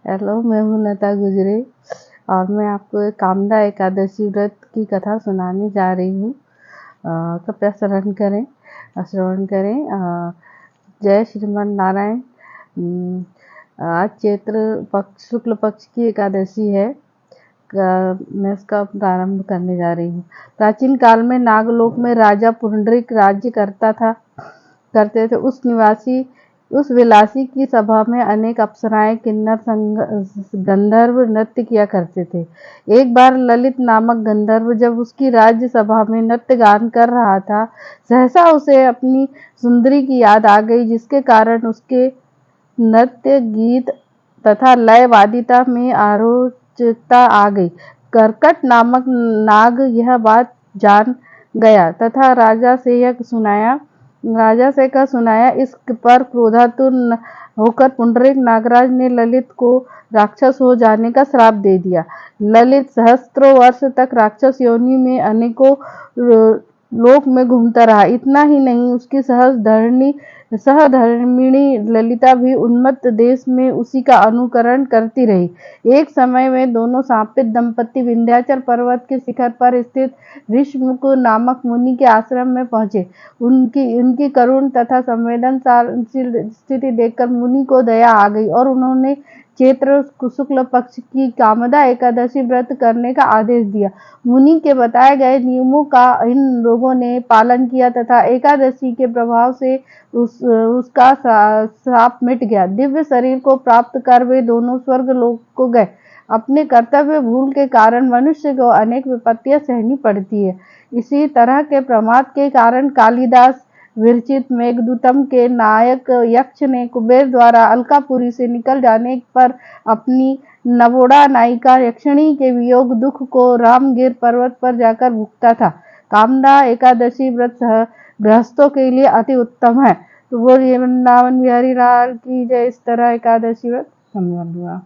Hello, मैं हूँ लता गुजरे और मैं आपको एक कामदा एकादशी व्रत की कथा सुनाने जा रही हूँ। कृपया श्रवण करें। जय श्रीमन नारायण। आज चैत्र पक्ष शुक्ल पक्ष की एकादशी है। मैं इसका प्रारंभ करने जा रही हूँ। प्राचीन काल में नागलोक में राजा पुंडरीक राज्य करते थे। उस विलासी की सभा में अनेक अप्सराएं, किन्नर, गंधर्व नृत्य किया करते थे। एक बार ललित नामक गंधर्व जब उसकी राज्य सभा में नृत्य गान कर रहा था, सहसा उसे अपनी सुंदरी की याद आ गई, जिसके कारण उसके नृत्य, गीत तथा लय वादिता में आरोचकता आ गई। कर्कट नामक नाग यह बात जान गया तथा राजा से कह सुनाया। इस पर क्रोधातुर होकर पुंडरीक नागराज ने ललित को राक्षस हो जाने का श्राप दे दिया। ललित सहस्त्रों वर्ष तक राक्षस योनि में अनेकों लोक में घूमता रहा। इतना ही नहीं, उसकी सहधर्मिणी ललिता भी उन्मत्त देश में उसी का अनुकरण करती रही। एक समय में दोनों शापित दंपति विंध्याचल पर्वत के शिखर पर स्थित ऋषमुख नामक मुनि के आश्रम में पहुंचे। उनकी करुण तथा संवेदनशील स्थिति देखकर मुनि को दया आ गई और उन्होंने चैत्र शुक्ल पक्ष की कामदा एकादशी व्रत करने का आदेश दिया। मुनि के बताए गए नियमों का इन लोगों ने पालन किया तथा एकादशी के प्रभाव से उसका श्राप मिट गया। दिव्य शरीर को प्राप्त कर वे दोनों स्वर्ग लोक को गए। अपने कर्तव्य भूल के कारण मनुष्य को अनेक विपत्तियां सहनी पड़ती है। इसी तरह के प्रमाद के कारण कालिदास विरचित मेघदूतम के नायक यक्ष ने कुबेर द्वारा अलकापुरी से निकल जाने पर अपनी नवोड़ा नायिका यक्षिणी के वियोग दुख को रामगिर पर्वत पर जाकर भुगता था। कामदा एकादशी व्रत गृहस्थों के लिए अति उत्तम है। तो बोलिए वृंदावन बिहारी लाल की जय। इस तरह एकादशी व्रत संपन्न हुआ।